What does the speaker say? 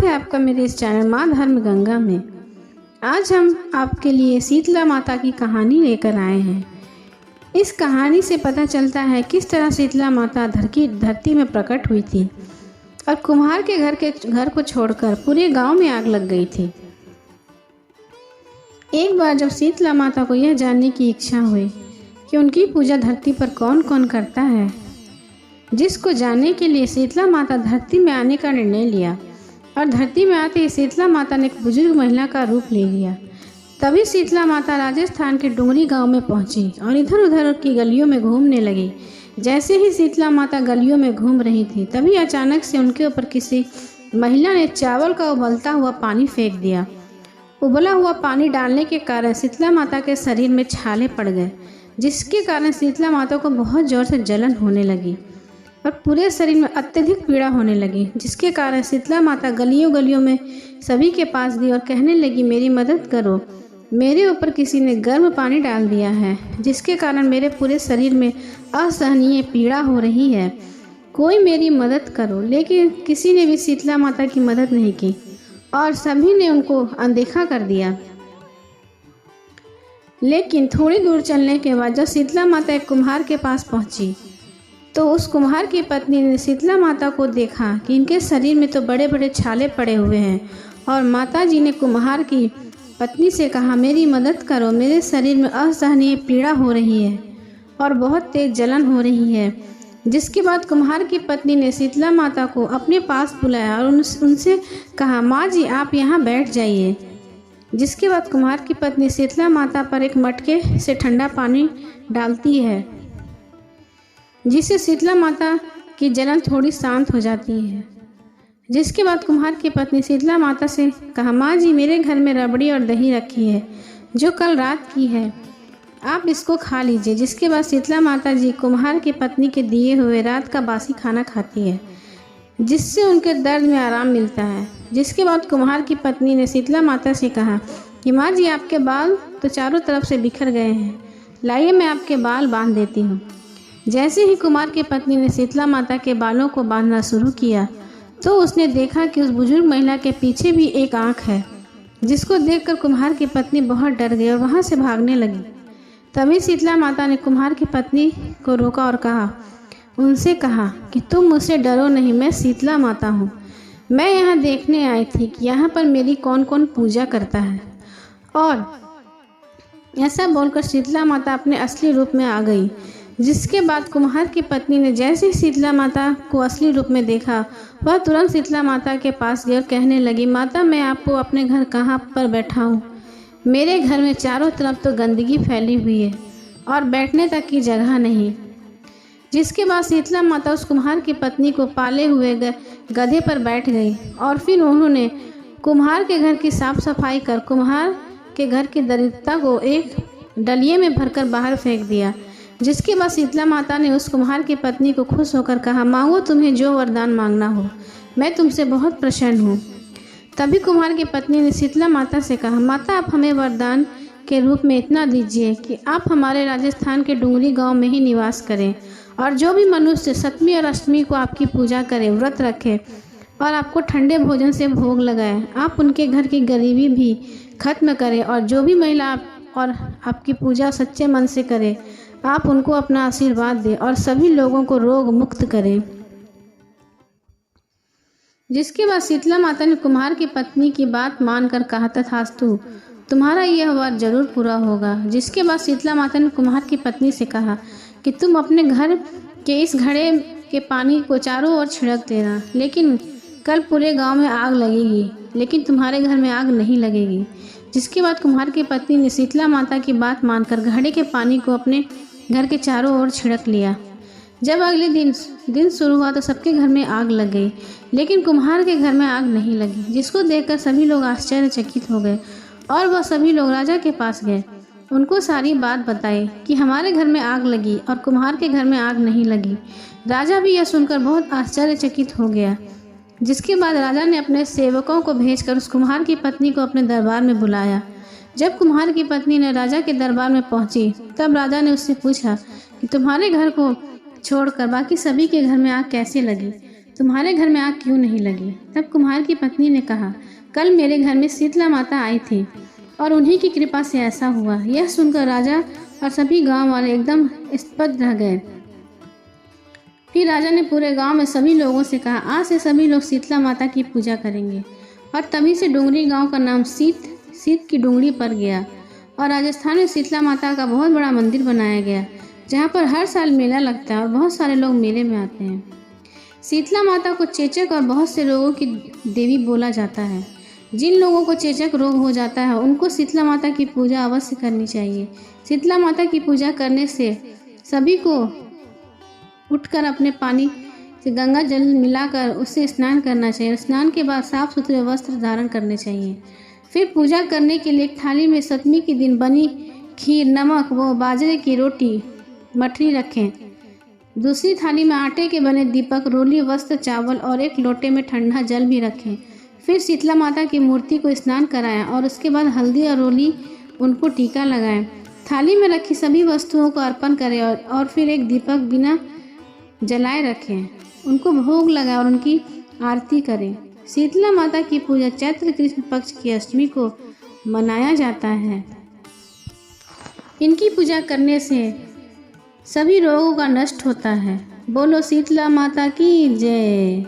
स्वागत है आपका मेरे इस चैनल माँ धर्म गंगा में। आज हम आपके लिए शीतला माता की कहानी लेकर आए हैं। इस कहानी से पता चलता है किस तरह शीतला माता धरती में प्रकट हुई थी और कुम्हार के घर को छोड़कर पूरे गांव में आग लग गई थी। एक बार जब शीतला माता को यह जानने की इच्छा हुई कि उनकी पूजा धरती पर कौन कौन करता है, जिसको जानने के लिए शीतला माता धरती में आने का निर्णय लिया और धरती में आते ही शीतला माता ने एक बुजुर्ग महिला का रूप ले लिया। तभी शीतला माता राजस्थान के डुंगरी गांव में पहुंची और इधर उधर की गलियों में घूमने लगी। जैसे ही शीतला माता गलियों में घूम रही थी, तभी अचानक से उनके ऊपर किसी महिला ने चावल का उबलता हुआ पानी फेंक दिया। उबला हुआ पानी डालने के कारण शीतला माता के शरीर में छाले पड़ गए, जिसके कारण शीतला माता को बहुत ज़ोर से जलन होने लगी और पूरे शरीर में अत्यधिक पीड़ा होने लगी, जिसके कारण शीतला माता गलियों गलियों में सभी के पास गई और कहने लगी, मेरी मदद करो, मेरे ऊपर किसी ने गर्म पानी डाल दिया है, जिसके कारण मेरे पूरे शरीर में असहनीय पीड़ा हो रही है, कोई मेरी मदद करो। लेकिन किसी ने भी शीतला माता की मदद नहीं की और सभी ने उनको अनदेखा कर दिया। लेकिन थोड़ी दूर चलने के बाद जब शीतला माता एक कुम्हार के पास पहुंची, तो उस कुम्हार की पत्नी ने शीतला माता को देखा कि इनके शरीर में तो बड़े बड़े छाले पड़े हुए हैं और माता जी ने कुम्हार की पत्नी से कहा, मेरी मदद करो, मेरे शरीर में असहनीय पीड़ा हो रही है और बहुत तेज जलन हो रही है। जिसके बाद कुम्हार की पत्नी ने शीतला माता को अपने पास बुलाया और उनसे कहा, माँ जी आप यहाँ बैठ जाइए। जिसके बाद कुम्हार की पत्नी शीतला माता पर एक मटके से ठंडा पानी डालती है, जिससे शीतला माता की जलन थोड़ी शांत हो जाती है। जिसके बाद कुम्हार की पत्नी शीतला माता से कहा, माँ जी मेरे घर में रबड़ी और दही रखी है जो कल रात की है, आप इसको खा लीजिए। जिसके बाद शीतला माता जी कुम्हार की पत्नी के दिए हुए रात का बासी खाना खाती है, जिससे उनके दर्द में आराम मिलता है। जिसके बाद कुम्हार की पत्नी ने शीतला माता से कहा कि माँ जी आपके बाल तो चारों तरफ से बिखर गए हैं, लाइए मैं आपके बाल बांध देती हूँ। जैसे ही कुम्हार की पत्नी ने शीतला माता के बालों को बांधना शुरू किया, तो उसने देखा कि उस बुजुर्ग महिला के पीछे भी एक आँख है, जिसको देखकर कुम्हार की पत्नी बहुत डर गई और वहाँ से भागने लगी। तभी शीतला माता ने कुम्हार की पत्नी को रोका और उनसे कहा कि तुम मुझसे डरो नहीं, मैं शीतला माता हूँ। मैं यहाँ देखने आई थी कि यहाँ पर मेरी कौन कौन पूजा करता है। और ऐसा बोलकर शीतला माता अपने असली रूप में आ गई। जिसके बाद कुम्हार की पत्नी ने जैसे ही शीतला माता को असली रूप में देखा, वह तुरंत शीतला माता के पास गई और कहने लगी, माता मैं आपको अपने घर कहाँ पर बैठा हूँ, मेरे घर में चारों तरफ तो गंदगी फैली हुई है और बैठने तक की जगह नहीं। जिसके बाद शीतला माता उस कुम्हार की पत्नी को पाले हुए गधे पर बैठ गई और फिर उन्होंने कुम्हार के घर की साफ सफाई कर कुम्हार के घर की दरिद्रता को एक डलिये में भरकर बाहर फेंक दिया। जिसके बाद शीतला माता ने उस कुम्हार की पत्नी को खुश होकर कहा, मांगो तुम्हें जो वरदान मांगना हो, मैं तुमसे बहुत प्रसन्न हूँ। तभी कुम्हार की पत्नी ने शीतला माता से कहा, माता आप हमें वरदान के रूप में इतना दीजिए कि आप हमारे राजस्थान के डुंगरी गांव में ही निवास करें और जो भी मनुष्य सप्तमी और अष्टमी को आपकी पूजा करे, व्रत रखे और आपको ठंडे भोजन से भोग लगाए, आप उनके घर की गरीबी भी खत्म करें और जो भी महिला और आपकी पूजा सच्चे मन से करे, आप उनको अपना आशीर्वाद दें और सभी लोगों को रोग मुक्त करें। जिसके बाद शीतला माता ने कुम्हार की पत्नी की बात मानकर कहा, तथास्तु तुम्हारा यह वर जरूर पूरा होगा। जिसके बाद शीतला माता ने कुम्हार की पत्नी से कहा कि तुम अपने घर के इस घड़े के पानी को चारों ओर छिड़क देना, लेकिन कल पूरे गांव में आग लगेगी, लेकिन तुम्हारे घर में आग नहीं लगेगी। जिसके बाद कुम्हार की पत्नी ने शीतला माता की बात मानकर घड़े के पानी को अपने घर के चारों ओर छिड़क लिया। जब अगले दिन शुरू हुआ तो सबके घर में आग लग गई, लेकिन कुम्हार के घर में आग नहीं लगी। जिसको देखकर सभी लोग आश्चर्यचकित हो गए और वह सभी लोग राजा के पास गए, उनको सारी बात बताई कि हमारे घर में आग लगी और कुम्हार के घर में आग नहीं लगी। राजा भी यह सुनकर बहुत आश्चर्यचकित हो गया। जिसके बाद राजा ने अपने सेवकों को भेजकर उस कुम्हार की पत्नी को अपने दरबार में बुलाया। जब कुम्हार की पत्नी ने राजा के दरबार में पहुंची, तब राजा ने उससे पूछा कि तुम्हारे घर को छोड़कर बाकी सभी के घर में आग कैसे लगी। तुम्हारे घर में आग क्यों नहीं लगी? तब कुम्हार की पत्नी ने कहा, कल मेरे घर में शीतला माता आई थी और उन्हीं की कृपा से ऐसा हुआ। यह सुनकर राजा और सभी गांव वाले एकदम स्तब्ध रह गए। फिर राजा ने पूरे गांव में सभी लोगों से कहा, आज से सभी लोग शीतला माता की पूजा करेंगे। और तभी से डोंगरी गांव का नाम शीत की डोंगरी पड़ गया। और राजस्थान में शीतला माता का बहुत बड़ा मंदिर बनाया गया, जहाँ पर हर साल मेला लगता है और बहुत सारे लोग मेले में आते हैं। शीतला माता को चेचक और बहुत से रोगों की देवी बोला जाता है। जिन लोगों को चेचक रोग हो जाता है उनको शीतला माता की पूजा अवश्य करनी चाहिए। शीतला माता की पूजा करने से सभी को उठकर अपने पानी से गंगा जल मिलाकर उससे स्नान करना चाहिए। स्नान के बाद साफ सुथरे वस्त्र धारण करने चाहिए। फिर पूजा करने के लिए एक थाली में सप्तमी के दिन बनी खीर, नमक व बाजरे की रोटी, मठरी रखें। दूसरी थाली में आटे के बने दीपक, रोली, वस्त्र, चावल और एक लोटे में ठंडा जल भी रखें। फिर शीतला माता की मूर्ति को स्नान कराएं और उसके बाद हल्दी और रोली उनको टीका लगाएं। थाली में रखी सभी वस्तुओं को अर्पण करें और फिर एक दीपक बिना जलाए रखें, उनको भोग लगाएं और उनकी आरती करें। शीतला माता की पूजा चैत्र कृष्ण पक्ष की अष्टमी को मनाया जाता है। इनकी पूजा करने से सभी रोगों का नष्ट होता है। बोलो शीतला माता की जय।